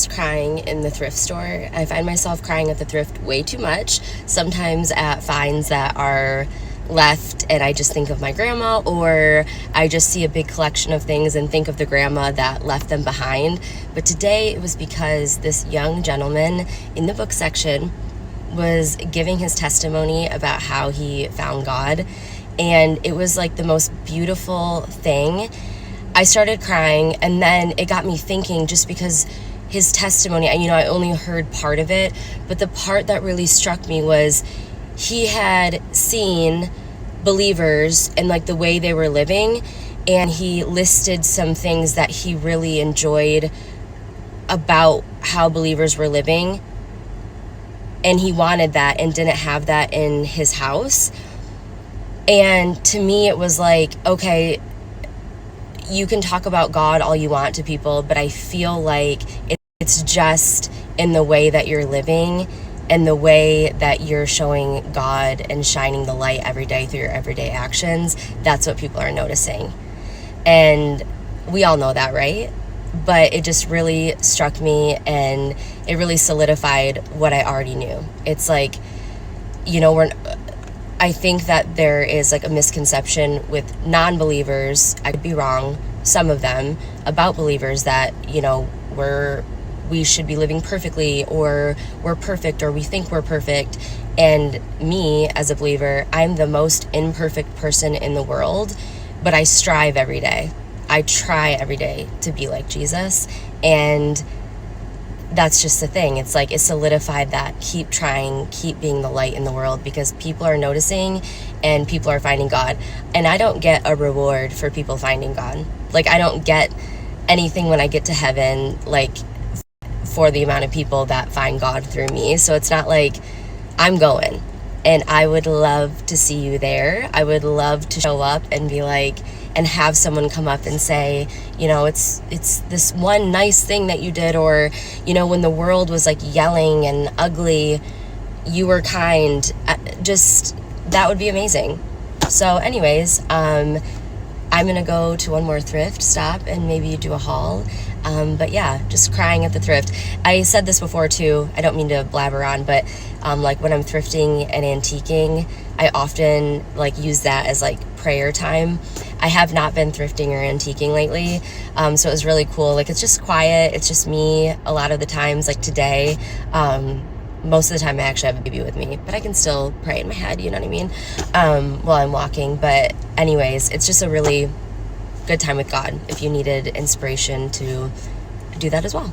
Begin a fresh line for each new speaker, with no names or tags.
crying in the thrift store. I find myself crying at the thrift way too much, sometimes at finds that are left and I just think of my grandma, or I just see a big collection of things and think of the grandma that left them behind. But today it was because this young gentleman in the book section was giving his testimony about how he found God, and it was like the most beautiful thing. I started crying, and then it got me thinking, just because his testimony, I only heard part of it, but the part that really struck me was he had seen believers and like the way they were living, and he listed some things that he really enjoyed about how believers were living, and he wanted that and didn't have that in his house. And to me it was like, okay, you can talk about God all you want to people, but I feel like it's just in the way that you're living and the way that you're showing God and shining the light every day through your everyday actions. That's what people are noticing. And we all know that, right? But it just really struck me, and it really solidified what I already knew. It's like, I think that there is like a misconception with non-believers, I could be wrong, some of them, about believers that, we should be living perfectly, or we're perfect, or we think we're perfect. And me, as a believer, I'm the most imperfect person in the world, but I strive every day. I try every day to be like Jesus, and that's just the thing. It's like it solidified that keep trying, keep being the light in the world, because people are noticing and people are finding God. And I don't get a reward for people finding God. Like, I don't get anything when I get to heaven, like, for the amount of people that find God through me. So it's not like I'm going, and I would love to see you there. I would love to show up and be like, and have someone come up and say, it's this one nice thing that you did, or, when the world was like yelling and ugly, you were kind. Just, that would be amazing. So anyways, I'm gonna go to one more thrift stop and maybe do a haul. But yeah, just crying at the thrift. I said this before too, I don't mean to blabber on, but like when I'm thrifting and antiquing, I often like use that as like prayer time. I have not been thrifting or antiquing lately, so it was really cool. Like, it's just quiet, it's just me a lot of the times. Like today, most of the time I actually have a baby with me, but I can still pray in my head, you know what I mean, while I'm walking. But anyways, it's just a really good time with God if you needed inspiration to do that as well.